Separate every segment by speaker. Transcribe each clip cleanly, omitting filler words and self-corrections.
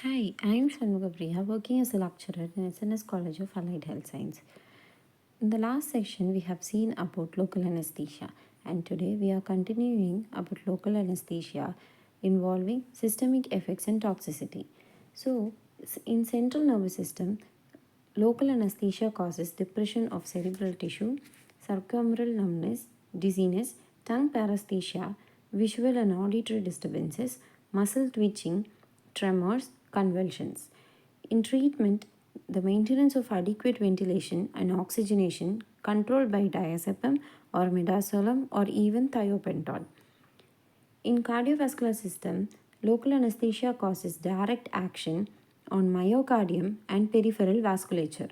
Speaker 1: Hi, I'm Shanmugapriya, working as a lecturer in SNS College of Allied Health Science. In the last section, we have seen about local anesthesia, and today we are continuing about local anesthesia involving systemic effects and toxicity. So, in central nervous system, local anesthesia causes depression of cerebral tissue, circumferential numbness, dizziness, tongue paresthesia, visual and auditory disturbances, muscle twitching, tremors, convulsions. In treatment, the maintenance of adequate ventilation and oxygenation controlled by diazepam or midazolam or even thiopental. In cardiovascular system, local anesthesia causes direct action on myocardium and peripheral vasculature.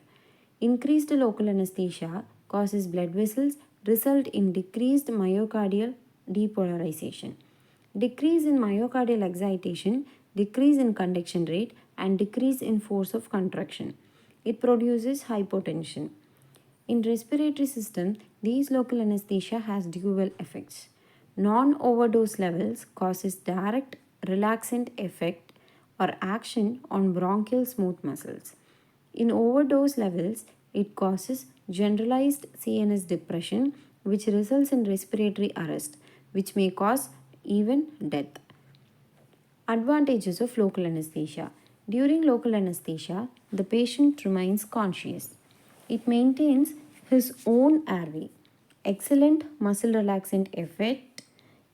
Speaker 1: Increased local anesthesia causes blood vessels, result in decreased myocardial depolarization. Decrease in myocardial excitation, decrease in conduction rate, and decrease in force of contraction. It produces hypotension. In respiratory system, these local anesthesia has dual effects. Non-overdose levels causes direct relaxant effect or action on bronchial smooth muscles. In overdose levels, it causes generalized CNS depression which results in respiratory arrest, which may cause even death. Advantages of local anesthesia. During local anesthesia, the patient remains conscious. It maintains his own airway. Excellent muscle relaxant effect.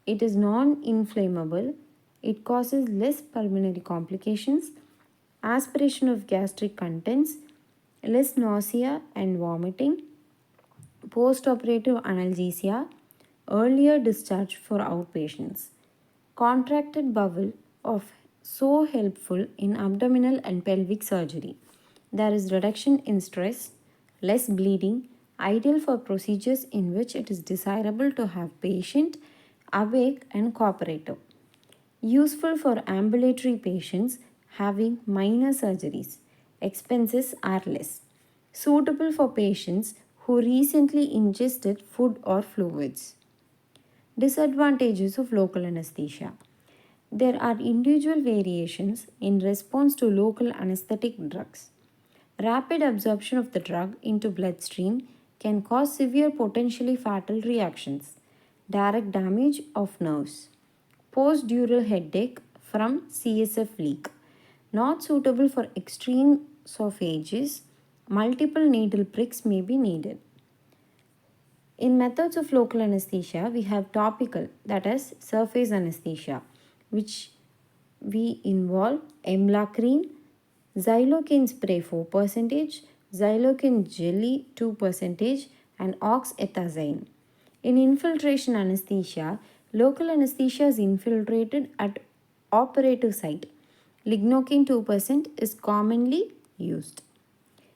Speaker 1: It is non inflammable. It causes less pulmonary complications, aspiration of gastric contents, less nausea and vomiting, post-operative analgesia, earlier discharge for outpatients. Contracted bowel of so helpful in abdominal and pelvic surgery. There is reduction in stress, less bleeding, ideal for procedures in which it is desirable to have patient awake and cooperative. Useful for ambulatory patients having minor surgeries. Expenses are less. Suitable for patients who recently ingested food or fluids. Disadvantages of local anesthesia. There are individual variations in response to local anesthetic drugs. Rapid absorption of the drug into bloodstream can cause severe potentially fatal reactions. Direct damage of nerves. Postdural headache from CSF leak. Not suitable for extreme of ages. Multiple needle pricks may be needed. In methods of local anesthesia, we have topical, that is surface anesthesia, which we involve emlacrine, xylocaine spray 4%, xylocaine jelly 2%, and oxetazine. In infiltration anesthesia, local anesthesia is infiltrated at operative site. Lignocaine 2% is commonly used.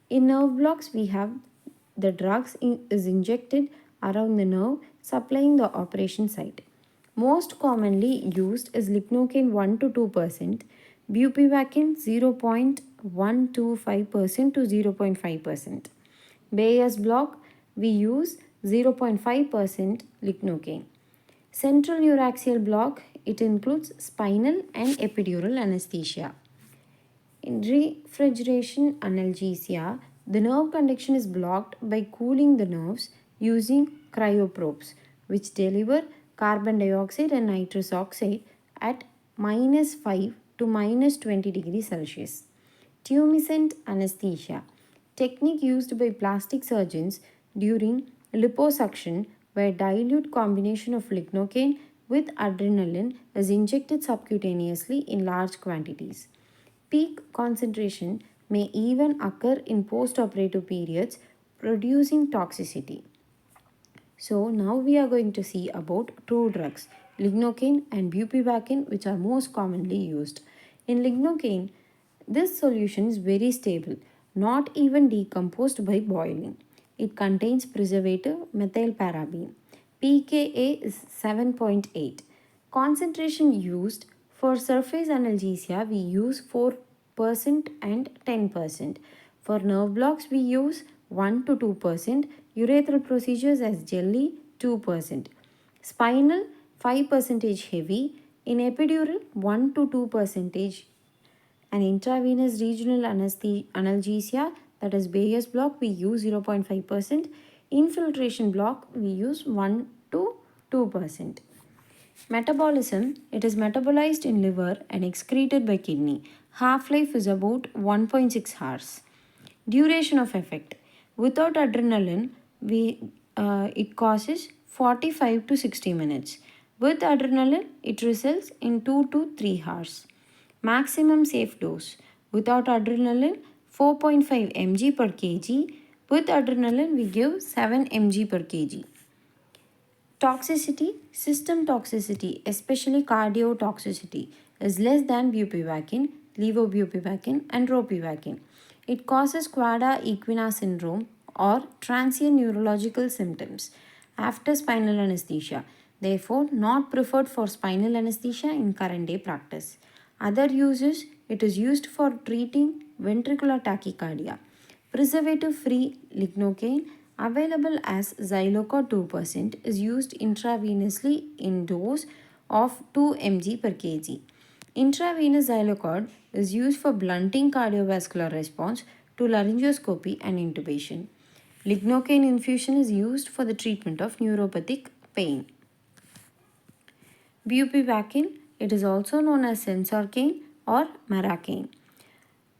Speaker 1: In nerve blocks, we have the drugs is injected around the nerve supplying the operation site. Most commonly used is lignocaine 1 to 2%, bupivacaine 0.125% to 0.5%. Bayer's block, we use 0.5% lignocaine. Central neuraxial block, it includes spinal and epidural anesthesia. In refrigeration analgesia, the nerve conduction is blocked by cooling the nerves using cryoprobes, which deliver carbon dioxide and nitrous oxide at minus 5 to minus 20 degrees Celsius. Tumescent anesthesia, technique used by plastic surgeons during liposuction where dilute combination of lignocaine with adrenaline is injected subcutaneously in large quantities. Peak concentration may even occur in postoperative periods, producing toxicity. So now we are going to see about two drugs, lignocaine and bupivacaine, which are most commonly used. In lignocaine, this solution is very stable, not even decomposed by boiling. It contains preservative methylparabene. pKa is 7.8. Concentration used for surface analgesia, we use 4% and 10%. For nerve blocks, we use 1 to 2%. Urethral procedures as jelly 2%. Spinal 5% heavy. In epidural 1 to 2% and intravenous regional analgesia, that is Bayer's block, we use 0.5%. Infiltration block, we use 1 to 2%. Metabolism, it is metabolized in liver and excreted by kidney. Half-life is about 1.6 hours. Duration of effect. Without adrenaline, it causes 45 to 60 minutes. With adrenaline, it results in 2 to 3 hours. Maximum safe dose. Without adrenaline, 4.5 mg per kg. With adrenaline, we give 7 mg per kg. Toxicity, system toxicity, especially cardiotoxicity, is less than bupivacaine, levobupivacaine, and ropivacaine. It causes quada equina syndrome or transient neurological symptoms after spinal anesthesia. Therefore, not preferred for spinal anesthesia in current day practice. Other uses, it is used for treating ventricular tachycardia. Preservative-free lignocaine, available as Xyloca 2%, is used intravenously in dose of 2 mg per kg. Intravenous Xylocod is used for blunting cardiovascular response to laryngoscopy and intubation. Lignocaine infusion is used for the treatment of neuropathic pain. Bupivacaine, it is also known as sensorcaine or maracaine.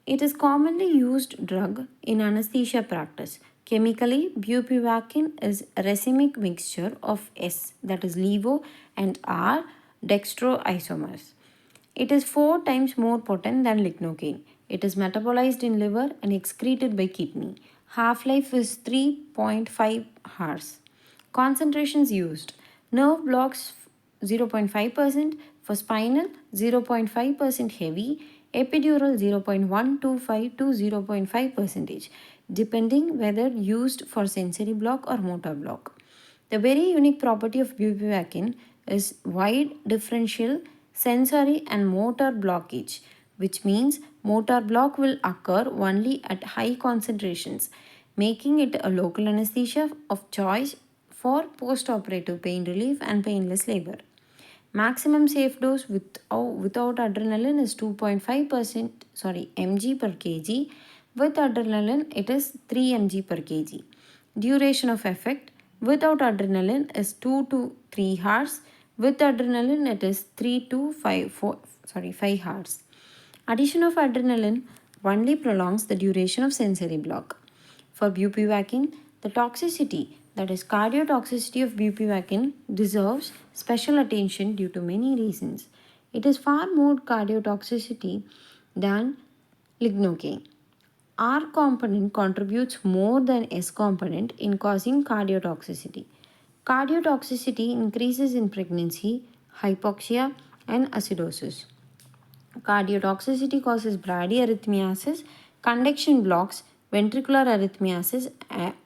Speaker 1: It is commonly used drug in anesthesia practice. Chemically, bupivacaine is a racemic mixture of S, that is levo, and R dextroisomers. It is 4 times more potent than lignocaine. It is metabolized in liver and excreted by kidney. Half-life is 3.5 hours. Concentrations used. Nerve blocks 0.5%, for spinal 0.5% heavy, epidural 0.125 to 0.5%, depending whether used for sensory block or motor block. The very unique property of bupivacaine is wide differential sensory and motor blockage, which means motor block will occur only at high concentrations, making it a local anesthesia of choice for post-operative pain relief and painless labor. Maximum safe dose without adrenaline is 2.5% mg per kg. With adrenaline, it is 3 mg per kg. Duration of effect without adrenaline is 2 to 3 hours. With adrenaline, it is 3 to 5 hours. Addition of adrenaline only prolongs the duration of sensory block. For bupivacaine, the toxicity, that is cardiotoxicity of bupivacaine, deserves special attention due to many reasons. It is far more cardiotoxicity than lignocaine. R component contributes more than S component in causing cardiotoxicity. Cardiotoxicity increases in pregnancy, hypoxia, and acidosis. Cardiotoxicity causes bradyarrhythmiasis, conduction blocks, ventricular arrhythmiasis,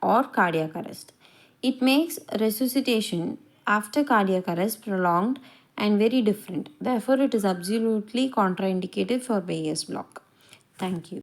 Speaker 1: or cardiac arrest. It makes resuscitation after cardiac arrest prolonged and very different. Therefore, it is absolutely contraindicated for Bayer's block. Thank you.